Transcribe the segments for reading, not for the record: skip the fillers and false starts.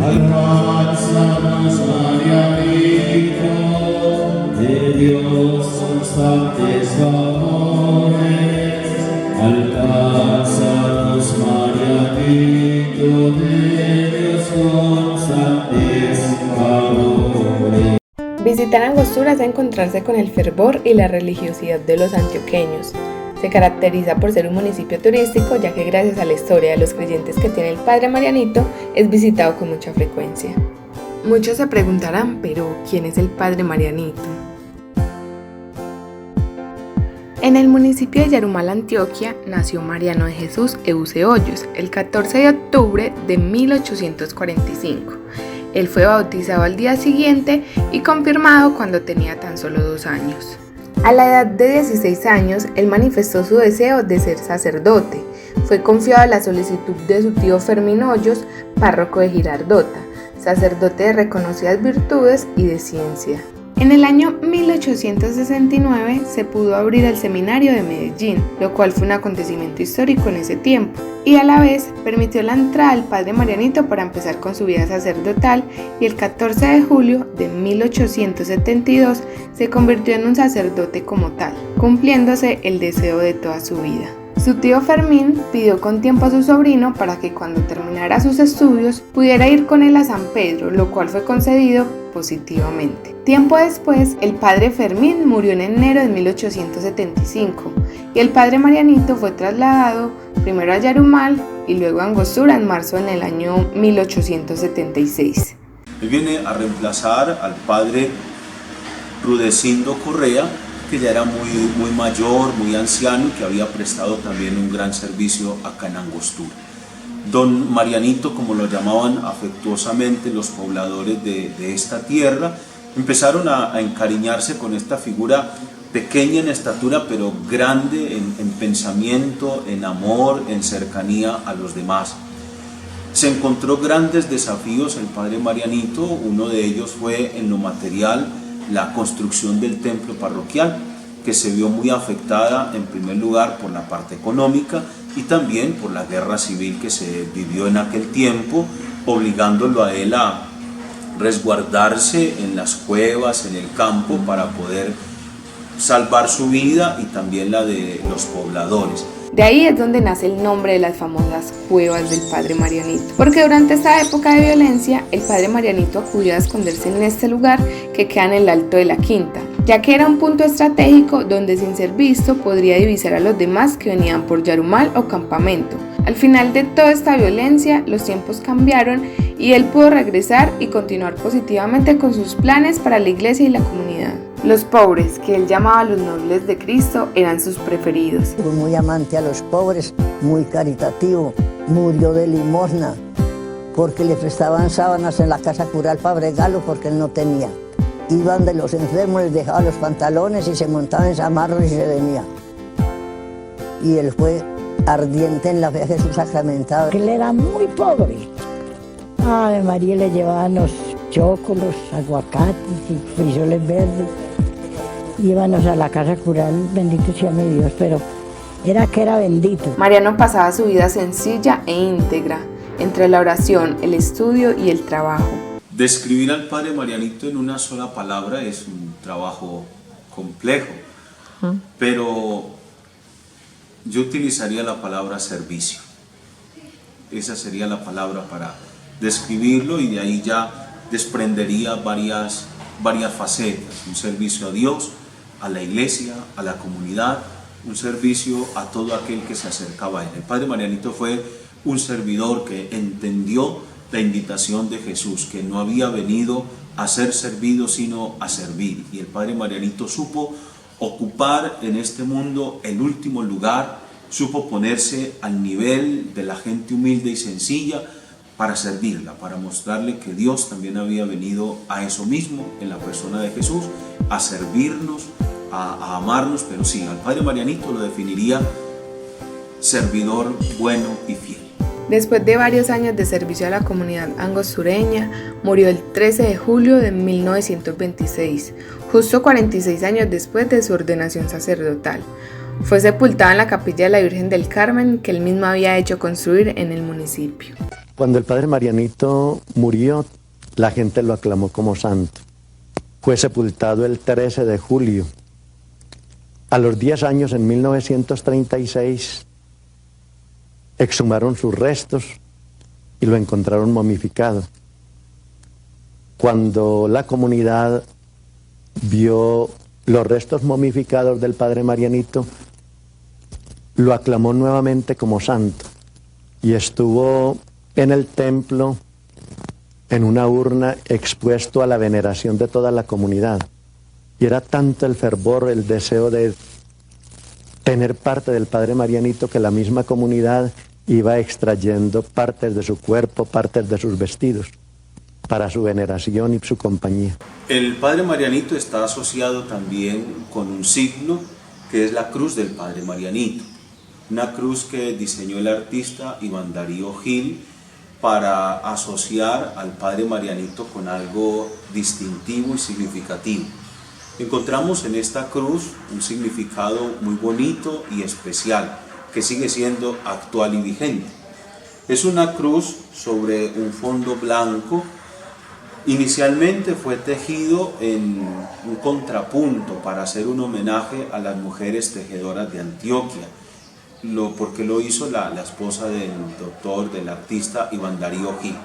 Alcánzanos, Marianito, de Dios constantes favores. Alcánzanos, Marianito, de Dios constantes favores. Visitar Angostura es encontrarse con el fervor y la religiosidad de los antioqueños. Se caracteriza por ser un municipio turístico, ya que gracias a la historia de los creyentes que tiene el Padre Marianito, es visitado con mucha frecuencia. Muchos se preguntarán, pero ¿quién es el Padre Marianito? En el municipio de Yarumal, Antioquia, nació Mariano de Jesús Euse Hoyos el 14 de octubre de 1845. Él fue bautizado al día siguiente y confirmado cuando tenía tan solo 2 años. A la edad de 16 años, él manifestó su deseo de ser sacerdote. Fue confiado la solicitud de su tío Fermín Hoyos, párroco de Girardota, sacerdote de reconocidas virtudes y de ciencia. En el año 1869 se pudo abrir el seminario de Medellín, lo cual fue un acontecimiento histórico en ese tiempo, y a la vez permitió la entrada al Padre Marianito para empezar con su vida sacerdotal, y el 14 de julio de 1872 se convirtió en un sacerdote como tal, cumpliéndose el deseo de toda su vida. Su tío Fermín pidió con tiempo a su sobrino para que cuando terminara sus estudios pudiera ir con él a San Pedro, lo cual fue concedido positivamente. Tiempo después, el padre Fermín murió en enero de 1875 y el padre Marianito fue trasladado primero a Yarumal y luego a Angostura en marzo en el año 1876. Él viene a reemplazar al padre Rudecindo Correa, que ya era muy mayor, muy anciano y que había prestado también un gran servicio acá en Angostura. Don Marianito, como lo llamaban afectuosamente los pobladores de esta tierra, empezaron a encariñarse con esta figura pequeña en estatura, pero grande en pensamiento, en amor, en cercanía a los demás. Se encontró grandes desafíos el padre Marianito, uno de ellos fue en lo material, la construcción del templo parroquial, que se vio muy afectada en primer lugar por la parte económica y también por la guerra civil que se vivió en aquel tiempo, obligándolo a él a resguardarse en las cuevas, en el campo, para poder salvar su vida y también la de los pobladores. De ahí es donde nace el nombre de las famosas cuevas del Padre Marianito, porque durante esta época de violencia, el Padre Marianito acudió a esconderse en este lugar que queda en el Alto de la Quinta, ya que era un punto estratégico donde sin ser visto podría divisar a los demás que venían por Yarumal o Campamento. Al final de toda esta violencia, los tiempos cambiaron y él pudo regresar y continuar positivamente con sus planes para la iglesia y la comunidad. Los pobres, que él llamaba los nobles de Cristo, eran sus preferidos. Muy amante a los pobres, muy caritativo, murió de limosna, porque le prestaban sábanas en la casa cural para bregarlo porque él no tenía. Iban de los enfermos, les dejaban los pantalones y se montaban en zamarros y se venía. Y él fue ardiente en la fe de Jesús sacramentado. Él era muy pobre. Ave María, le llevaban los chocos, los aguacates y frijoles verdes. Íbamos a la casa cural, bendito sea mi Dios, pero era bendito. Mariano pasaba su vida sencilla e íntegra, entre la oración, el estudio y el trabajo. Describir al padre Marianito en una sola palabra es un trabajo complejo, pero yo utilizaría la palabra servicio. Esa sería la palabra para describirlo, y de ahí ya desprendería varias facetas: un servicio a Dios, a la iglesia, a la comunidad, un servicio a todo aquel que se acercaba a él. El padre Marianito fue un servidor que entendió la invitación de Jesús, que no había venido a ser servido sino a servir, y el padre Marianito supo ocupar en este mundo el último lugar, supo ponerse al nivel de la gente humilde y sencilla para servirla, para mostrarle que Dios también había venido a eso mismo en la persona de Jesús, a servirnos, a amarnos. Pero sí, al padre Marianito lo definiría servidor bueno y fiel. Después de varios años de servicio a la comunidad angostureña, murió el 13 de julio de 1926, justo 46 años después de su ordenación sacerdotal. Fue sepultado en la capilla de la Virgen del Carmen que él mismo había hecho construir en el municipio. Cuando el padre Marianito murió, la gente lo aclamó como santo. Fue sepultado el 13 de julio. A los 10 años, en 1936, exhumaron sus restos y lo encontraron momificado. Cuando la comunidad vio los restos momificados del padre Marianito, lo aclamó nuevamente como santo y estuvo en el templo en una urna expuesto a la veneración de toda la comunidad. Y era tanto el fervor, el deseo de tener parte del padre Marianito, que la misma comunidad iba extrayendo partes de su cuerpo, partes de sus vestidos, para su veneración y su compañía. El padre Marianito está asociado también con un signo que es la cruz del padre Marianito, una cruz que diseñó el artista Iván Darío Gil para asociar al padre Marianito con algo distintivo y significativo. Encontramos en esta cruz un significado muy bonito y especial que sigue siendo actual y vigente. Es una cruz sobre un fondo blanco. Inicialmente fue tejido en un contrapunto para hacer un homenaje a las mujeres tejedoras de Antioquia, porque lo hizo la esposa del doctor, del artista Iván Darío Gil.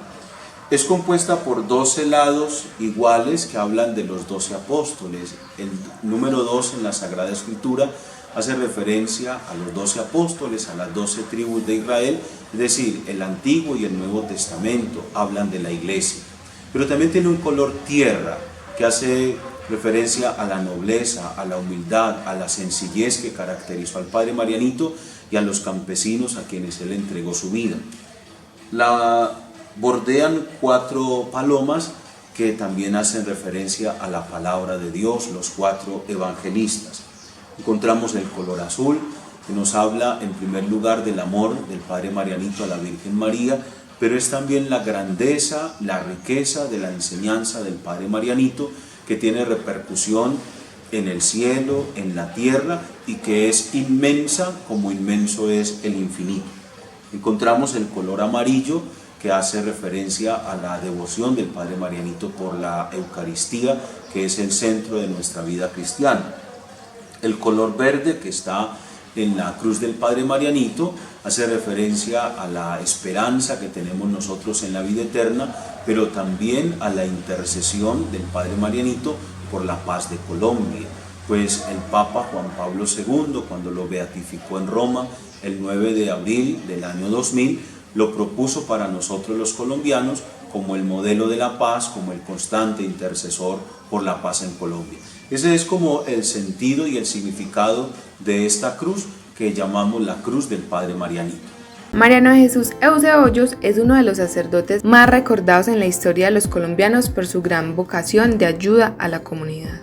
Es compuesta por 12 lados iguales que hablan de los 12 apóstoles. El número 2 en la Sagrada Escritura hace referencia a los 12 apóstoles, a las 12 tribus de Israel, es decir, el Antiguo y el Nuevo Testamento hablan de la iglesia. Pero también tiene un color tierra que hace referencia a la nobleza, a la humildad, a la sencillez que caracterizó al padre Marianito y a los campesinos a quienes él entregó su vida. La bordean 4 palomas que también hacen referencia a la palabra de Dios, los 4 evangelistas. Encontramos el color azul, que nos habla en primer lugar del amor del padre Marianito a la Virgen María, pero es también la grandeza, la riqueza de la enseñanza del padre Marianito, que tiene repercusión en el cielo, en la tierra, y que es inmensa como inmenso es el infinito. Encontramos el color amarillo, que hace referencia a la devoción del padre Marianito por la Eucaristía, que es el centro de nuestra vida cristiana. El color verde, que está en la cruz del padre Marianito, hace referencia a la esperanza que tenemos nosotros en la vida eterna, pero también a la intercesión del padre Marianito por la paz de Colombia. Pues el Papa Juan Pablo II, cuando lo beatificó en Roma el 9 de abril del año 2000, lo propuso para nosotros los colombianos como el modelo de la paz, como el constante intercesor por la paz en Colombia. Ese es como el sentido y el significado de esta cruz que llamamos la cruz del padre Marianito. Mariano de Jesús Euse Hoyos es uno de los sacerdotes más recordados en la historia de los colombianos por su gran vocación de ayuda a la comunidad.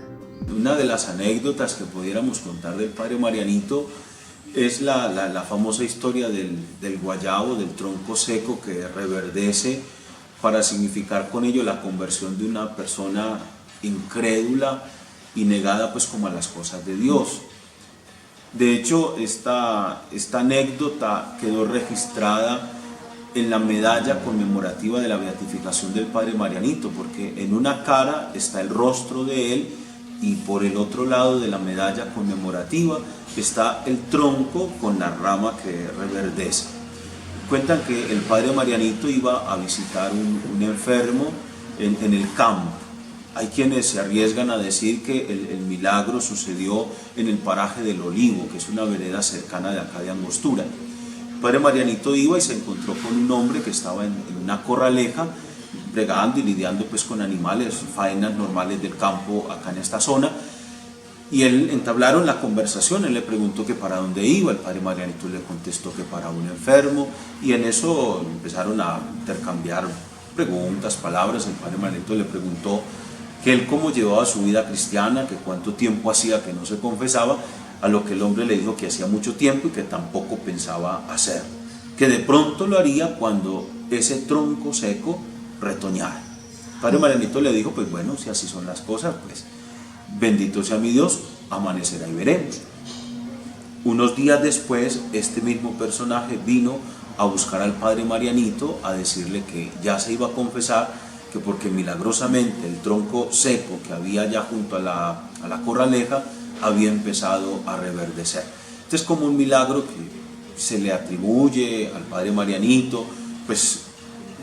Una de las anécdotas que pudiéramos contar del padre Marianito es la famosa historia del guayabo, del tronco seco que reverdece para significar con ello la conversión de una persona incrédula y negada pues como a las cosas de Dios. De hecho, esta anécdota quedó registrada en la medalla conmemorativa de la beatificación del padre Marianito, porque en una cara está el rostro de él y por el otro lado de la medalla conmemorativa está el tronco con la rama que reverdece. Cuentan que el padre Marianito iba a visitar un enfermo en el campo. Hay quienes se arriesgan a decir que el milagro sucedió en el paraje del Olivo, que es una vereda cercana de acá de Angostura. El padre Marianito iba y se encontró con un hombre que estaba en una corraleja, bregando y lidiando pues con animales, faenas normales del campo acá en esta zona, y él entablaron la conversación. Él le preguntó que para dónde iba, el padre Marianito le contestó que para un enfermo, y en eso empezaron a intercambiar preguntas, palabras. El padre Marianito le preguntó que él cómo llevaba su vida cristiana, que cuánto tiempo hacía que no se confesaba, a lo que el hombre le dijo que hacía mucho tiempo y que tampoco pensaba hacer, que de pronto lo haría cuando ese tronco seco retoñara. El padre Marianito le dijo, pues bueno, si así son las cosas, pues bendito sea mi Dios, amanecerá y veremos. Unos días después, este mismo personaje vino a buscar al padre Marianito, a decirle que ya se iba a confesar, que porque milagrosamente el tronco seco que había ya junto a la corraleja había empezado a reverdecer. Este es como un milagro que se le atribuye al padre Marianito, pues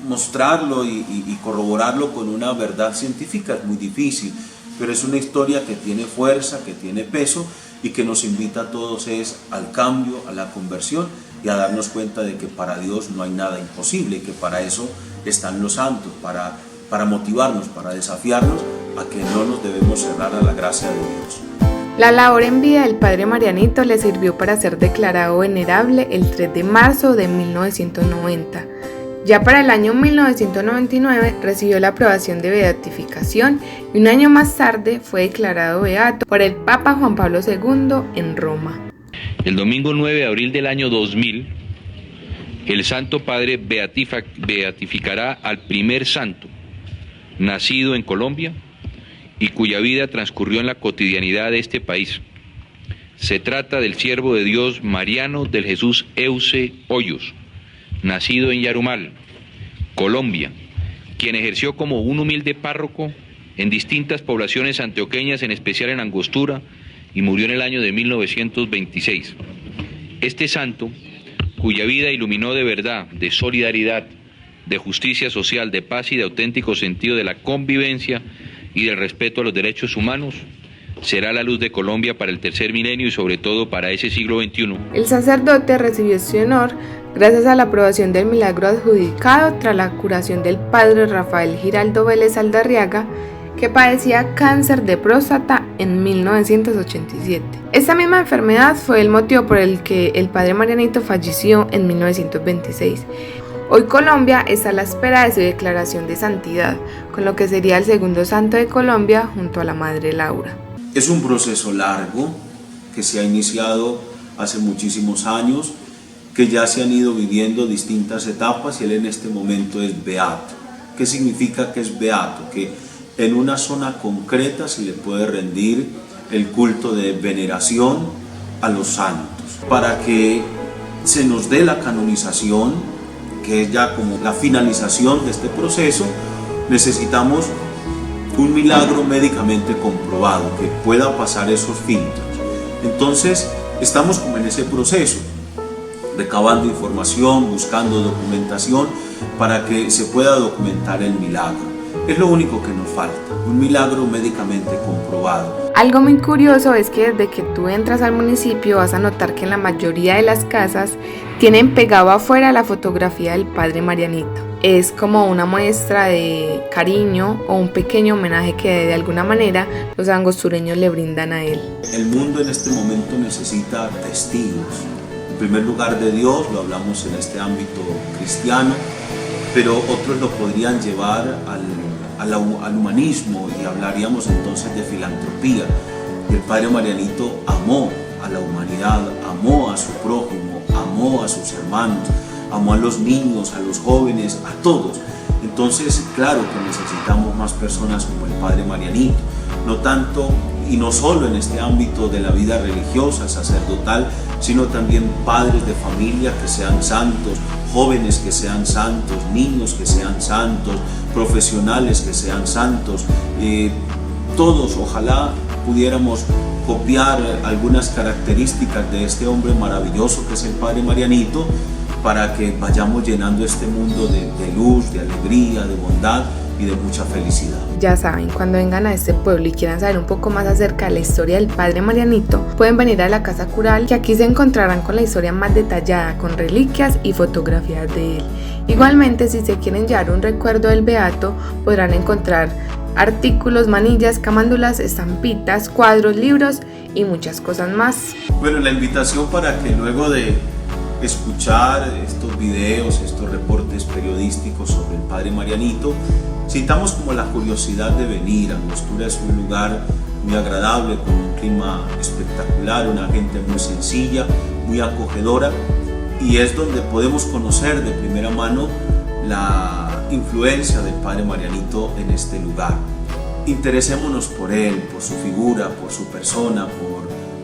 mostrarlo y corroborarlo con una verdad científica es muy difícil, pero es una historia que tiene fuerza, que tiene peso y que nos invita a todos al cambio, a la conversión y a darnos cuenta de que para Dios no hay nada imposible y que para eso están los santos, para motivarnos, para desafiarnos a que no nos debemos cerrar a la gracia de Dios. La labor en vida del padre Marianito le sirvió para ser declarado venerable el 3 de marzo de 1990. Ya para el año 1999 recibió la aprobación de beatificación y un año más tarde fue declarado beato por el Papa Juan Pablo II en Roma. El domingo 9 de abril del año 2000, el Santo Padre beatificará al primer santo nacido en Colombia y cuya vida transcurrió en la cotidianidad de este país. Se trata del siervo de Dios Mariano del Jesús Euse Hoyos, nacido en Yarumal, Colombia, quien ejerció como un humilde párroco en distintas poblaciones antioqueñas, en especial en Angostura, y murió en el año de 1926. Este santo, cuya vida iluminó de verdad, de solidaridad, de justicia social, de paz y de auténtico sentido de la convivencia y del respeto a los derechos humanos, será la luz de Colombia para el tercer milenio y sobre todo para ese siglo XXI. El sacerdote recibió este honor gracias a la aprobación del milagro adjudicado tras la curación del padre Rafael Giraldo Vélez Aldarriaga, que padecía cáncer de próstata en 1987. Esta misma enfermedad fue el motivo por el que el padre Marianito falleció en 1926. Hoy Colombia está a la espera de su declaración de santidad, con lo que sería el segundo santo de Colombia junto a la Madre Laura. Es un proceso largo que se ha iniciado hace muchísimos años, que ya se han ido viviendo distintas etapas y él en este momento es beato. ¿Qué significa que es beato? Que en una zona concreta se le puede rendir el culto de veneración a los santos. Para que se nos dé la canonización, que es ya como la finalización de este proceso, necesitamos un milagro médicamente comprobado que pueda pasar esos filtros. Entonces estamos como en ese proceso, recabando información, buscando documentación para que se pueda documentar el milagro. Es lo único que nos falta, un milagro médicamente comprobado. Algo muy curioso es que desde que tú entras al municipio vas a notar que en la mayoría de las casas tienen pegado afuera la fotografía del padre Marianito. Es como una muestra de cariño o un pequeño homenaje que de alguna manera los angostureños le brindan a él. El mundo en este momento necesita testigos. En primer lugar de Dios, lo hablamos en este ámbito cristiano, pero otros lo podrían llevar al humanismo y hablaríamos entonces de filantropía. Y el padre Marianito amó a la humanidad, amó a su prójimo, amó a sus hermanos, amó a los niños, a los jóvenes, a todos. Entonces, claro que necesitamos más personas como el padre Marianito, no tanto y no solo en este ámbito de la vida religiosa, sacerdotal, sino también padres de familia que sean santos, jóvenes que sean santos, niños que sean santos, profesionales que sean santos. Todos, ojalá pudiéramos copiar algunas características de este hombre maravilloso que es el padre Marianito, para que vayamos llenando este mundo de luz, de alegría, de bondad y de mucha felicidad. Ya saben, cuando vengan a este pueblo y quieran saber un poco más acerca de la historia del padre Marianito, pueden venir a la Casa Cural, que aquí se encontrarán con la historia más detallada, con reliquias y fotografías de él. Igualmente, si se quieren llevar un recuerdo del beato, podrán encontrar artículos, manillas, camándulas, estampitas, cuadros, libros y muchas cosas más. Bueno, la invitación para que luego de escuchar estos videos, estos reportes periodísticos sobre el padre Marianito, sintamos como la curiosidad de venir. Angostura es un lugar muy agradable, con un clima espectacular, una gente muy sencilla, muy acogedora, y es donde podemos conocer de primera mano la influencia del padre Marianito en este lugar. Interesémonos por él, por su figura, por su persona,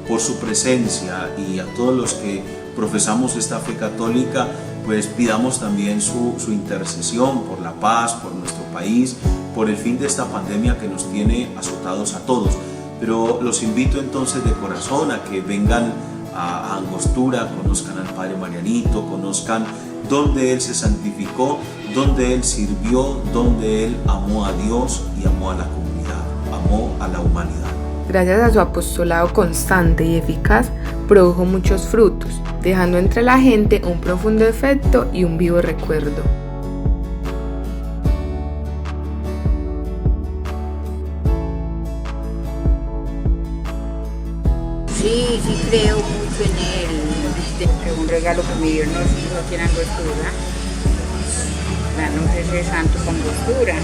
por su presencia, y a todos los que profesamos esta fe católica, pues pidamos también su intercesión por la paz, por nuestro país, por el fin de esta pandemia que nos tiene azotados a todos. Pero los invito entonces de corazón a que vengan a Angostura, conozcan al Padre Marianito, conozcan dónde él se santificó, dónde él sirvió, dónde él amó a Dios y amó a la comunidad, amó a la humanidad. Gracias a su apostolado constante y eficaz, produjo muchos frutos, dejando entre la gente un profundo efecto y un vivo recuerdo. Sí, creo mucho en él. Es un regalo que me dio nos hizo aquí en Angostura, darnos ese santo Angostura.